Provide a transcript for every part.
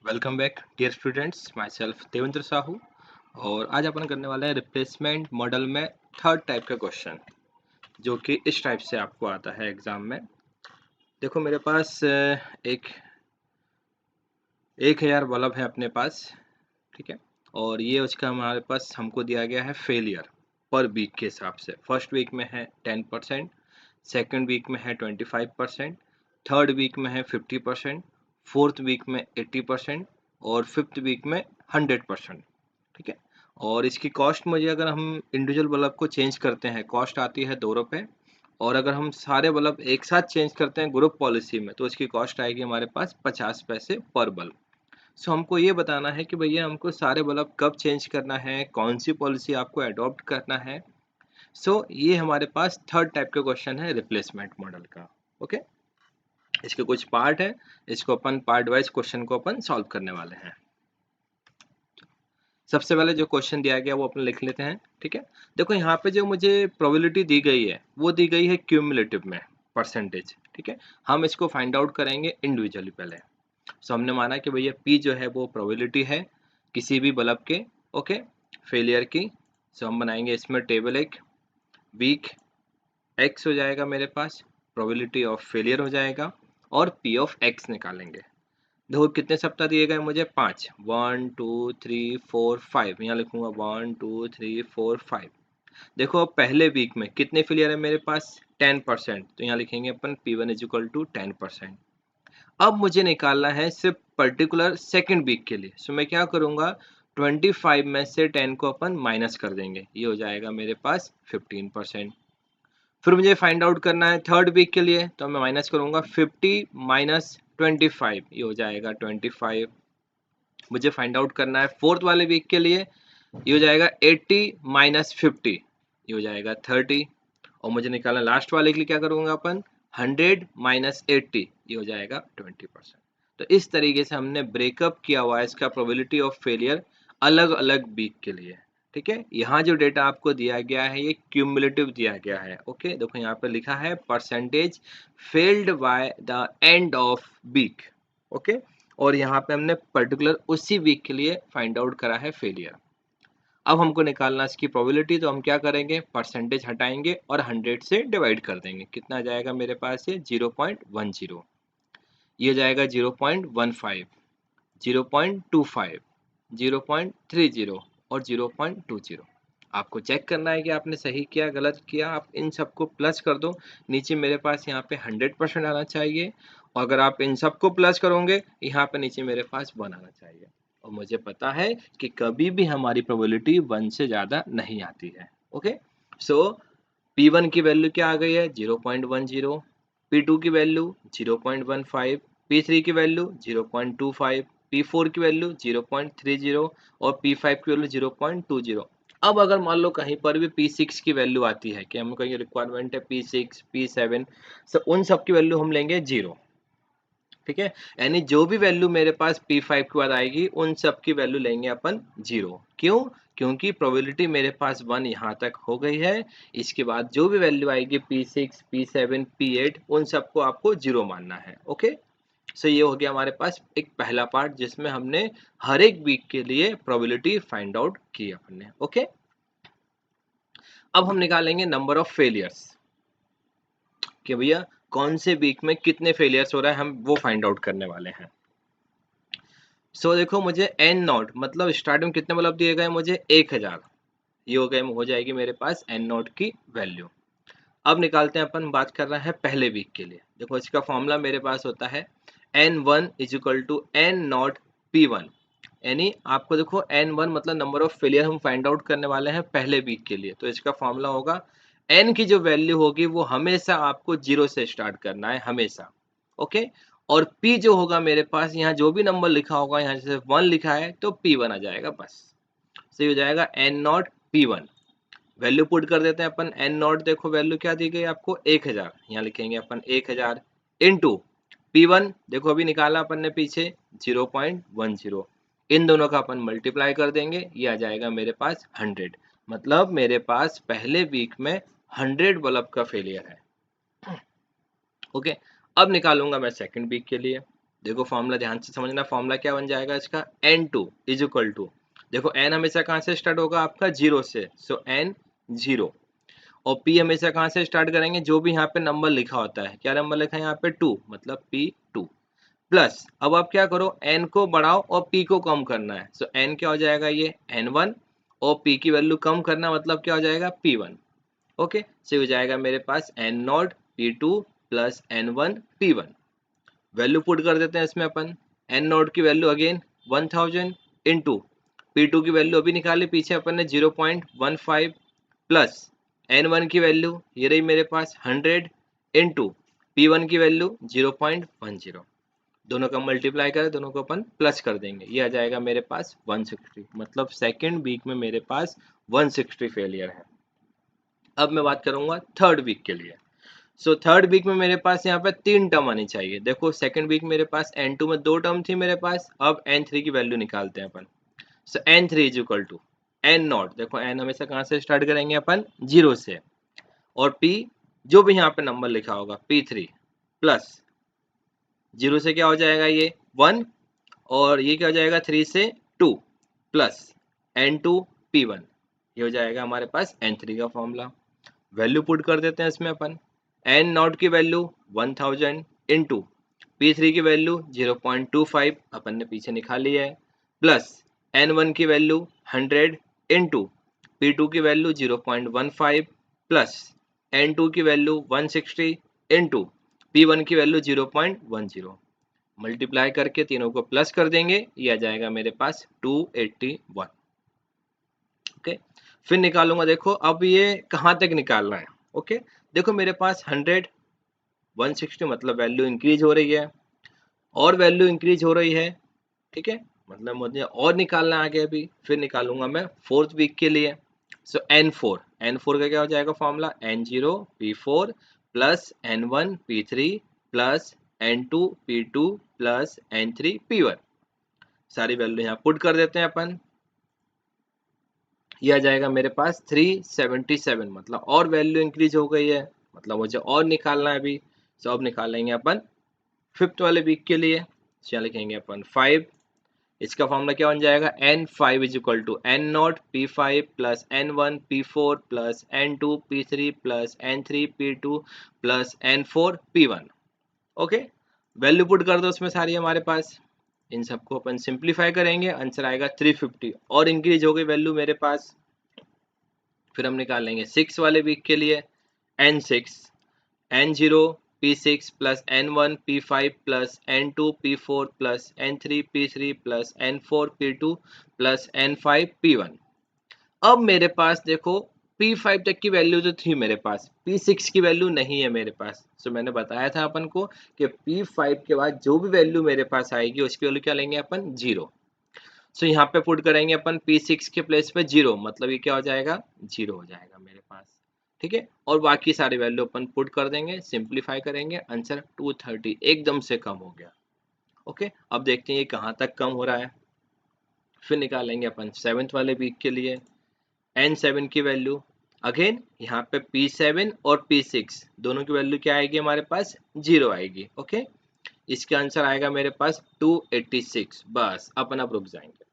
Welcome back dear students, myself Devendra Sahu. और आज अपन करने वाले हैं रिप्लेसमेंट मॉडल में थर्ड टाइप का क्वेश्चन, जो कि इस टाइप से आपको आता है एग्जाम में। देखो मेरे पास एक 1000 बल्ब है अपने पास, ठीक है। और ये उसका हमारे पास हमको दिया गया है फेलियर पर वीक के हिसाब से। फर्स्ट वीक में है 10%, सेकेंड वीक में है 25%, थर्ड वीक में है 50%, फोर्थ वीक में 80% और फिफ्थ वीक में 100%, ठीक है। और इसकी कॉस्ट मुझे, अगर हम इंडिविजुअल बल्ब को चेंज करते हैं, कॉस्ट आती है 2 रुपये। और अगर हम सारे बल्ब एक साथ चेंज करते हैं ग्रुप पॉलिसी में, तो इसकी कॉस्ट आएगी हमारे पास 50 पैसे पर बल्ब। सो हमको ये बताना है कि भैया हमको सारे बल्ब कब चेंज करना है, कौन सी पॉलिसी आपको अडॉप्ट करना है। सो ये हमारे पास थर्ड टाइप का क्वेश्चन है रिप्लेसमेंट मॉडल का। ओके, इसके कुछ पार्ट है, इसको अपन पार्ट वाइज क्वेश्चन को अपन सॉल्व करने वाले हैं। सबसे पहले जो क्वेश्चन दिया गया वो अपन लिख लेते हैं, ठीक है। देखो यहाँ पे जो मुझे प्रोबेबिलिटी दी गई है वो दी गई है क्यूमुलेटिव में, परसेंटेज, ठीक है। हम इसको फाइंड आउट करेंगे इंडिविजुअली पहले। सो हमने माना कि भैया P जो है वो प्रोबेबिलिटी है किसी भी बल्ब के, ओके, फेलियर की। सो हम बनाएंगे इसमें टेबल एक, वीक X हो जाएगा मेरे पास, प्रोबेबिलिटी ऑफ फेलियर हो जाएगा, और P ऑफ X निकालेंगे। देखो कितने सप्ताह दिए गए मुझे, 5, 1 2 3 4 5, यहाँ लिखूंगा 1 2 3 4 5। देखो अब पहले वीक में कितने फेलियर है मेरे पास, 10%, तो यहाँ लिखेंगे अपन P1 इज इक्वल टू 10%। अब मुझे निकालना है सिर्फ पर्टिकुलर सेकंड वीक के लिए। सो मैं क्या करूंगा, 25 में से 10 को अपन माइनस कर देंगे, ये हो जाएगा मेरे पास 15%। फिर मुझे फाइंड आउट करना है थर्ड वीक के लिए, तो मैं माइनस करूंगा 50 माइनस 25, ये हो जाएगा 25। मुझे फाइंड आउट करना है फोर्थ वाले वीक के लिए, ये हो जाएगा 80 माइनस 50, ये हो जाएगा 30। और मुझे निकालना लास्ट वाले के लिए, क्या करूंगा अपन, 100 माइनस 80, ये हो जाएगा 20%। तो इस तरीके से हमने ब्रेकअप किया हुआ है इसका प्रोबेबिलिटी ऑफ फेलियर अलग अलग वीक के लिए, ठीक है। यहाँ जो डेटा आपको दिया गया है ये क्यूमुलेटिव दिया गया है, ओके। देखो यहाँ पे लिखा है percentage failed by the end of week, okay. और यहाँ पे हमने पर्टिकुलर उसी वीक के लिए फाइंड आउट करा है फेलियर। अब हमको निकालना इसकी प्रोबेबिलिटी, तो हम क्या करेंगे, परसेंटेज हटाएंगे और 100 से डिवाइड कर देंगे। कितना जाएगा मेरे पास, ये 0.10, ये जाएगा 0.15, 0.25, 0.30 और 0.20। आपको चेक करना है कि आपने सही किया गलत किया। आप इन सबको प्लस कर दो, नीचे मेरे पास यहाँ पे 100% आना चाहिए। और अगर आप इन सबको प्लस करोगे, यहाँ पे नीचे मेरे पास 1 आना चाहिए। और मुझे पता है कि कभी भी हमारी प्रोबेबिलिटी 1 से ज़्यादा नहीं आती है, ओके। सो P1 की वैल्यू क्या आ गई है, 0.10, P2 की वैल्यू 0.15, P3 की वैल्यू 0.25, P4 की वैल्यू 0.30 और P5 की वैल्यू 0.20। अब अगर मान लो कहीं पर भी P6 की वैल्यू आती है कि हमको कहीं रिक्वायरमेंट है P6 P7, उन सब की वैल्यू हम लेंगे 0, ठीक है। यानी जो भी वैल्यू मेरे पास P5 के बाद आएगी उन सब की वैल्यू लेंगे अपन 0। क्यों, क्योंकि प्रोबेबिलिटी मेरे पास 1 यहाँ तक हो गई है। इसके बाद जो भी वैल्यू आएगी P6 P7 P8, उन सबको आपको 0 मानना है, ओके। सो ये हो गया हमारे पास एक पहला पार्ट, जिसमें हमने हर एक वीक के लिए प्रोबेबिलिटी फाइंड आउट की अपने, ओके। अब हम निकालेंगे नंबर ऑफ फेलियर्स, कि भैया कौन से वीक में कितने फेलियर्स हो रहा है, हम वो फाइंड आउट करने वाले हैं। सो देखो मुझे एन नॉट, मतलब स्टार्टिंग में कितने बल्ब दिए गए मुझे, 1000, ये हो गए, हो जाएगी मेरे पास एन नॉट की वैल्यू। अब निकालते हैं अपन, बात कर रहे हैं पहले वीक के लिए। देखो इसका फॉर्मूला मेरे पास होता है N1 is equal to n nought P1। यानी आपको देखो N1 मतलब नंबर ऑफ फेलियर हम फाइंड आउट करने वाले हैं पहले वीक के लिए, तो इसका फॉर्मूला होगा N की जो वैल्यू होगी वो हमेशा आपको 0 से स्टार्ट करना है, हमेशा, ओके। और P जो होगा मेरे पास, यहाँ जो भी नंबर लिखा होगा, यहाँ जैसे 1 लिखा है तो P1 आ जाएगा, बस। सही हो जाएगा N not P1। Value put कर देते हैं अपन, एन नॉट देखो वैल्यू क्या दी गई आपको, 1000, यहाँ लिखेंगे अपन 1000 इंटू P1, देखो अभी निकाला अपन ने पीछे 0.10, इन दोनों का अपन मल्टीप्लाई कर देंगे, ये आ जाएगा मेरे पास 100। मतलब मेरे पास पहले वीक में 100 बल्ब का फेलियर है, ओके। अब निकालूंगा मैं सेकंड वीक के लिए। देखो फॉर्मूला ध्यान से समझना, फॉर्मूला क्या बन जाएगा इसका, n2 इज इक्वल टू, देखो n हमेशा कहाँ से स्टार्ट होगा आपका, जीरो से, सो n जीरो, और p हमेशा कहाँ से स्टार्ट करेंगे, जो भी यहाँ पे नंबर लिखा होता है, क्या नंबर लिखा है यहाँ पे, 2, मतलब p2 प्लस, अब आप क्या करो, n को बढ़ाओ और p को कम करना है, सो n क्या हो जाएगा ये n1, और p की वैल्यू कम करना मतलब क्या हो जाएगा p1। ओके, से हो जाएगा मेरे पास n not p2 plus n1 p1। Value put कर देते हैं इसमें अपन, एन नोट की वैल्यू अगेन 1000 इंटू P2 की वैल्यू अभी निकाले पीछे अपन ने 0.15 प्लस N1 की वैल्यू ये रही मेरे पास 100 इंटू P1 की वैल्यू 0.10, दोनों का मल्टीप्लाई करें, दोनों को अपन प्लस कर देंगे, ये आ जाएगा मेरे पास 160, मतलब सेकेंड वीक में मेरे पास 160 फेलियर है। अब मैं बात करूंगा थर्ड वीक के लिए। सो थर्ड वीक में मेरे पास यहाँ पे 3 टर्म आनी चाहिए। देखो सेकंड वीक मेरे पास n2 में 2 टर्म थी मेरे पास, अब n3 की वैल्यू निकालते हैं अपन। So n3 is equal to n nought, देखो n हमेशा कहाँ से स्टार्ट करेंगे अपन, जीरो से, और p जो भी यहाँ पे नंबर लिखा होगा p3 प्लस जीरो से क्या हो जाएगा ये 1, और ये क्या हो जाएगा 3 से 2 प्लस n2 p1, ये हो जाएगा हमारे पास n3 का फॉर्मूला। वैल्यू पुट कर देते हैं इसमें अपन, एन नॉट की वैल्यू 1000 इंटू P3 की वैल्यू 0.25 अपन ने पीछे निकाली है, प्लस N1 की वैल्यू 100 इंटू P2 की वैल्यू 0.15 प्लस N2 की वैल्यू 160 इंटू P1 की वैल्यू 0.10, मल्टीप्लाई करके तीनों को प्लस कर देंगे, ये आ जाएगा मेरे पास 281। ओके, फिर निकालूंगा, देखो अब ये कहाँ तक निकालना है। ओके, देखो मेरे पास 100 160 मतलब वैल्यू इंक्रीज हो रही है, और वैल्यू इंक्रीज हो रही है, ठीक है, मतलब मुझे और निकालना आगे अभी। फिर निकालूंगा मैं फोर्थ वीक के लिए। सो n4 का क्या हो जाएगा formula, n0 p4 plus n1 p3 plus n2 p2 plus n3 p1, सारी वैल्यू यहाँ पुट कर देते हैं अपन, ये आ जाएगा मेरे पास 377, मतलब और वैल्यू इंक्रीज हो गई है, मतलब मुझे और निकालना है अभी। सो अब निकालेंगे अपन फिफ्थ वाले वीक के लिए, क्या लिखेंगे अपन 5, इसका फॉर्मूला क्या बन जाएगा, n5 is equal to n nought p5 plus n1 p4 plus n2 p3 plus n3 p2 plus n4 p1। Okay, value put कर दो उसमें सारी हमारे पास, इन सबको अपन सिंप्लीफाई करेंगे, आंसर आएगा 350, और इंक्रीज हो गई वैल्यू मेरे पास। फिर हम निकालेंगे सिक्स वाले वीक के लिए, n6 n0 p6 plus n1 p5 plus n2 p4 plus n3 p3 plus n4 p2 plus n5 p1। अब मेरे पास देखो p5 तक की वैल्यू तो थी मेरे पास, p6 की वैल्यू नहीं है मेरे पास। सो मैंने बताया था अपन को कि p5 के बाद जो भी वैल्यू मेरे पास आएगी उसकी वैल्यू क्या लेंगे अपन, जीरो। सो यहाँ पे पुट करेंगे अपन p6 के प्लेस पे जीरो, मतलब ये क्या हो जाएगा, जीरो हो जाएगा मेरे पास, ठीक है, और बाकी सारी वैल्यू अपन पुट कर देंगे, सिंप्लीफाई करेंगे, आंसर 230 एकदम से कम हो गया। ओके, अब देखते हैं ये कहाँ तक कम हो रहा है। फिर निकालेंगे अपन सेवेंथ वाले वीक के लिए, n7 की वैल्यू, अगेन यहाँ पे p7 और p6 दोनों की वैल्यू क्या आएगी हमारे पास, जीरो आएगी। ओके, इसका आंसर आएगा मेरे पास 286, बस अपन अब रुक जाएंगे।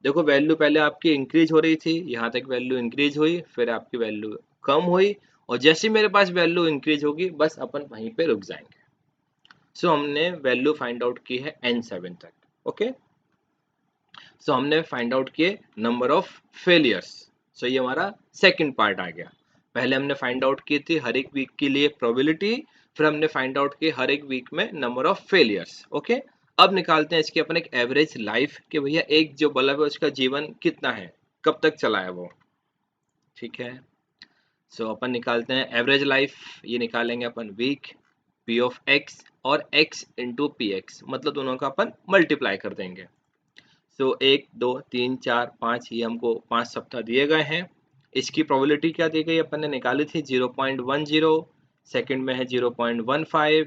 देखो वैल्यू पहले आपकी इंक्रीज हो रही थी, यहाँ तक वैल्यू इंक्रीज हुई, फिर आपकी वैल्यू कम हुई, और जैसे मेरे पास वैल्यू इंक्रीज होगी बस अपन वहीं पे रुक जाएंगे। सो हमने वैल्यू फाइंड आउट की है n7 तक। ओके, सो हमने फाइंड आउट किए नंबर ऑफ फेलियर्स। सो ये हमारा सेकंड पार्ट आ गया। पहले हमने फाइंड आउट की थी हर एक वीक के लिए प्रोबेबिलिटी, फिर हमने फाइंड आउट की हर एक वीक में नंबर ऑफ फेलियर्स। ओके, अब निकालते हैं इसकी अपन एक एवरेज लाइफ, कि भैया एक जो बल्ब है उसका जीवन कितना है, कब तक चला है वो, ठीक है। सो अपन निकालते हैं एवरेज लाइफ, ये निकालेंगे अपन वीक p ऑफ x और x इंटू पी एक्स, मतलब दोनों का अपन मल्टीप्लाई कर देंगे। सो 1 2 3 4 5, ये हमको 5 सप्ताह दिए गए हैं। इसकी प्रोबेबिलिटी क्या दी गई अपन ने निकाली थी 0.10, सेकंड में है 0.15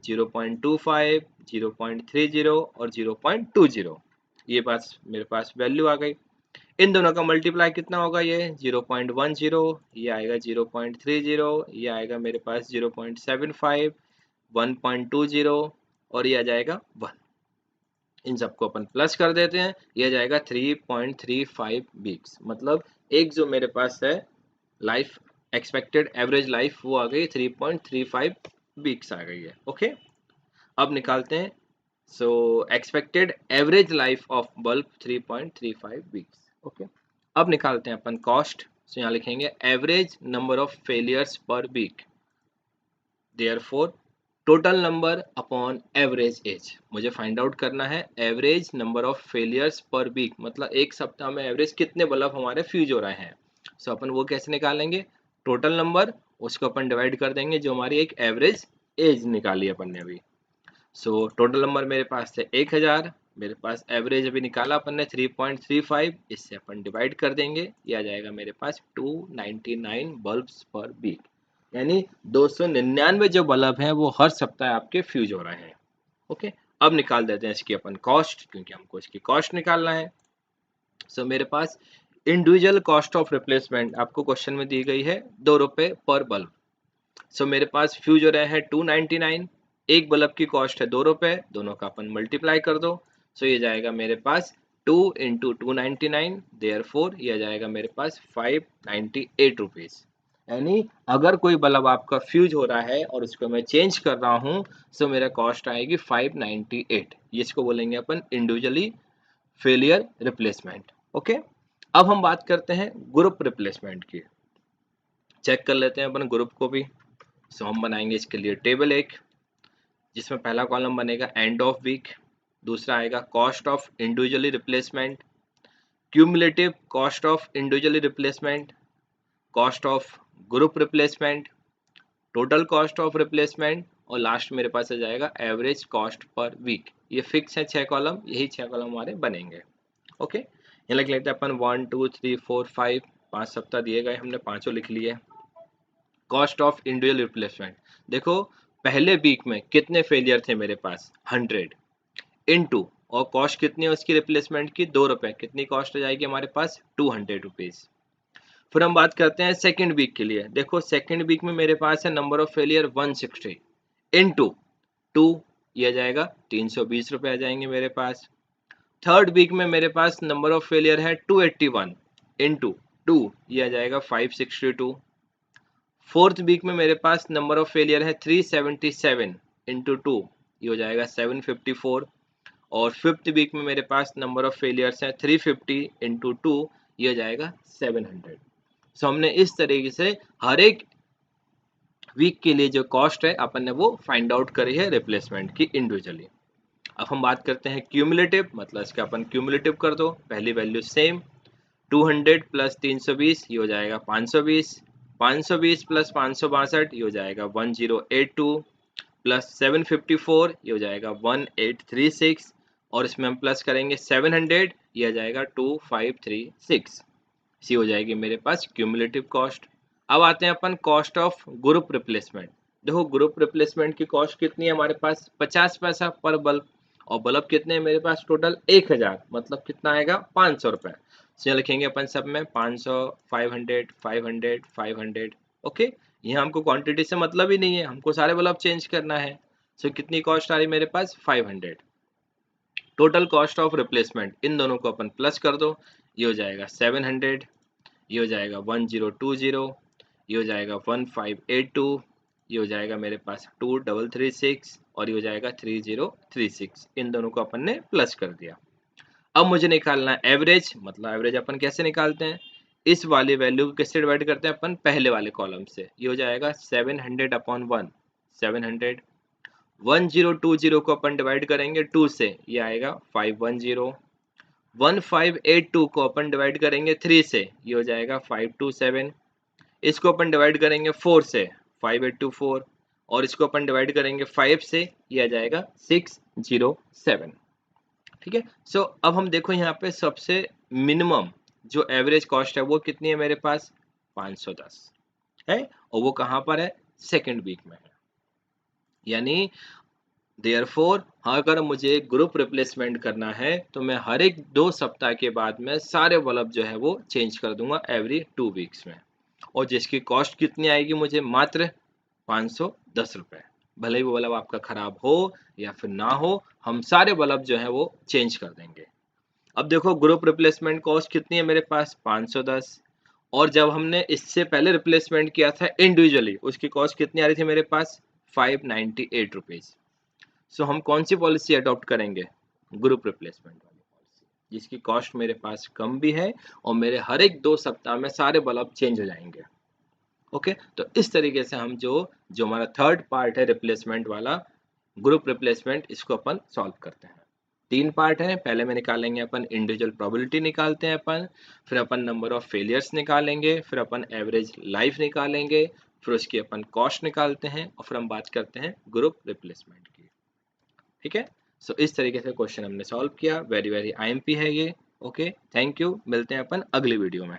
0.25 0.30 और 0.20, ये पास मेरे पास वैल्यू आ गई। इन दोनों का मल्टीप्लाई कितना होगा, ये 0.10, ये आएगा 0.30, ये आएगा मेरे पास 0.75 1.20, और ये आ जाएगा 1। इन सबको अपन प्लस कर देते हैं, यह जाएगा 3.35 वीक्स। मतलब एक जो मेरे पास है लाइफ एक्सपेक्टेड एवरेज लाइफ वो आ गई 3.35 वीक्स आ गई है। ओके, अब निकालते हैं। So expected average life of bulb 3.35 weeks. Okay, अब निकालते हैं अपन कॉस्ट। सो यहाँ लिखेंगे average number of failures per week, therefore total number upon average age. मुझे फाइंड आउट करना है average number of failures per week, मतलब एक सप्ताह में एवरेज कितने बल्ब हमारे फ्यूज हो रहे हैं। सो अपन वो कैसे निकालेंगे, टोटल नंबर उसको अपन डिवाइड कर देंगे जो हमारी एक एवरेज एज निकाली अपन ने अभी। सो टोटल नंबर मेरे पास थे 1000, मेरे पास एवरेज अभी निकाला अपन ने 3.35, इससे अपन डिवाइड कर देंगे, यह आ जाएगा मेरे पास 299 बल्ब्स पर वीक, यानी 299 जो बल्ब हैं वो हर सप्ताह आपके फ्यूज हो रहे हैं। ओके, अब निकाल देते हैं इसकी अपन कॉस्ट, क्योंकि हमको इसकी कॉस्ट निकालना है। सो मेरे पास इंडिविजुअल कॉस्ट ऑफ रिप्लेसमेंट आपको क्वेश्चन में दी गई है 2 रुपए पर बल्ब। सो मेरे पास फ्यूज हो रहे हैं 299, एक बल्ब की कॉस्ट है 2 रुपए, दोनों का अपन मल्टीप्लाई कर दो। सो ये जाएगा मेरे पास 2 इंटू 299, देयरफॉर ये जाएगा मेरे पास 598 रुपीज। यानी अगर कोई बल्ब आपका फ्यूज हो रहा है और उसको मैं चेंज कर रहा हूँ, सो मेरा कॉस्ट आएगी 598। इसको बोलेंगे अपन इंडिविजुअली फेलियर रिप्लेसमेंट। ओके, अब हम बात करते हैं ग्रुप रिप्लेसमेंट की। चेक कर लेते हैं अपन ग्रुप को भी। सो हम बनाएंगे इसके लिए टेबल एक, जिसमें पहला कॉलम बनेगा एंड ऑफ वीक, दूसरा आएगा cost of individually replacement, cumulative cost of individually replacement, cost of group replacement, total cost of replacement, और लास्ट मेरे पास आ जाएगा एवरेज कॉस्ट पर वीक। ये फिक्स है 6 कॉलम, यही 6 कॉलम हमारे बनेंगे। ओके, यहाँ लिख लेते हैं अपन 1 2 3 4 5, 5 सप्ताह दिए गए, हमने पांचों लिख लिए। कॉस्ट ऑफ इंडिविजुअल रिप्लेसमेंट, देखो पहले वीक में कितने फेलियर थे मेरे पास 100 इनटू, और कॉस्ट कितनी है उसकी रिप्लेसमेंट की 2 रुपए, कितनी कॉस्ट आ जाएगी हमारे पास 200 रुपीज। फिर हम बात करते हैं सेकेंड वीक के लिए। देखो सेकेंड वीक में मेरे पास है नंबर ऑफ फेलियर 160 इनटू 2, ये जाएगा 320 रुपए आ जाएंगे मेरे पास। थर्ड वीक में मेरे पास नंबर ऑफ फेलियर है 281 इनटू 2, ये आ जाएगा 562। फोर्थ वीक में मेरे पास नंबर ऑफ फेलियर है 377 इंटू 2, ये हो जाएगा 754। और फिफ्थ वीक में मेरे पास नंबर ऑफ फेलियर्स हैं 350 इंटू 2, ये हो जाएगा 700। सो हमने इस तरीके से हर एक वीक के लिए जो कॉस्ट है अपन ने वो फाइंड आउट करी है रिप्लेसमेंट की इंडिविजुअली। अब हम बात करते हैं क्यूमुलेटिव, मतलब इसका अपन क्यूमुलेटिव कर दो, पहली वैल्यू सेम 200 प्लस 320, ये हो जाएगा 520, 520 प्लस 562, ये हो जाएगा 1082, प्लस 754, ये हो जाएगा 1836, और इसमें हम प्लस करेंगे 700, ये आ जाएगा 2536। सी हो जाएगी मेरे पास क्यूमुलेटिव कॉस्ट। अब आते हैं अपन कॉस्ट ऑफ ग्रुप रिप्लेसमेंट। देखो ग्रुप रिप्लेसमेंट की कॉस्ट कितनी है हमारे पास 50 पैसा पर बल्ब, और बल्ब कितने हैं मेरे पास टोटल 1000, मतलब कितना आएगा 500 रुपए। तो यहाँ लिखेंगे अपन सब में 500, 500, 500, 500। ओके, यहाँ हमको क्वांटिटी से मतलब ही नहीं है, हमको सारे बल्ब चेंज करना है। सो कितनी कॉस्ट आ रही मेरे पास 500। टोटल कॉस्ट ऑफ रिप्लेसमेंट, इन दोनों को अपन प्लस कर दो, ये हो जाएगा 700, ये हो जाएगा 1020, ये हो जाएगा 1582, ये हो जाएगा मेरे पास 2336, और ये हो जाएगा 3036। इन दोनों को अपन ने प्लस कर दिया। अब मुझे निकालना है एवरेज, मतलब एवरेज अपन कैसे निकालते हैं, इस वाली वैल्यू को किससे डिवाइड करते हैं अपन, पहले वाले कॉलम से। ये हो जाएगा 700 अपॉन 1, 700। 1020 को अपन डिवाइड करेंगे 2 से, ये आएगा 510। 1582 को अपन डिवाइड करेंगे 3 से, ये हो जाएगा 527। इसको अपन डिवाइड करेंगे 4 से, 5824, और इसको अपन डिवाइड करेंगे 5 से, ये आ जाएगा 607। ठीक है, सो अब हम देखो यहाँ पे सबसे मिनिमम जो एवरेज कॉस्ट है वो कितनी है मेरे पास 510 है, और वो कहाँ पर है सेकेंड वीक में है। यानी देयरफॉर अगर मुझे ग्रुप रिप्लेसमेंट करना है तो मैं हर एक 2 सप्ताह के बाद में सारे बल्ब जो है वो चेंज कर दूंगा एवरी 2 वीक्स में, और जिसकी कॉस्ट कितनी आएगी मुझे मात्र 510 रुपए। भले ही वो बल्ब आपका खराब हो या फिर ना हो, हम सारे बल्ब जो है वो चेंज कर देंगे। अब देखो ग्रुप रिप्लेसमेंट कॉस्ट कितनी है मेरे पास, 510। और जब हमने इससे पहले रिप्लेसमेंट किया था इंडिविजुअली, उसकी कॉस्ट कितनी आ रही थी मेरे पास, 598 रुपीज। सो हम कौन सी पॉलिसी अडॉप्ट करेंगे, ग्रुप रिप्लेसमेंट वाली पॉलिसी, जिसकी कॉस्ट मेरे पास कम भी है और मेरे हर एक 2 सप्ताह में सारे बल्ब चेंज हो जाएंगे। ओके, तो इस तरीके से हम जो जो हमारा थर्ड पार्ट है रिप्लेसमेंट वाला, ग्रुप रिप्लेसमेंट, इसको अपन सॉल्व करते हैं। 3 पार्ट है, पहले में निकालेंगे अपन इंडिविजुअल प्रोबेबिलिटी निकालते हैं अपन, फिर अपन नंबर ऑफ फेलियर्स निकालेंगे, फिर अपन एवरेज लाइफ निकालेंगे, फिर उसकी अपन कॉस्ट निकालते हैं और फिर हम बात करते हैं ग्रुप रिप्लेसमेंट की। ठीक है, सो इस तरीके से क्वेश्चन हमने सॉल्व किया, वेरी वेरी आईएमपी है ये। ओके, थैंक यू, मिलते हैं अपन अगली वीडियो में।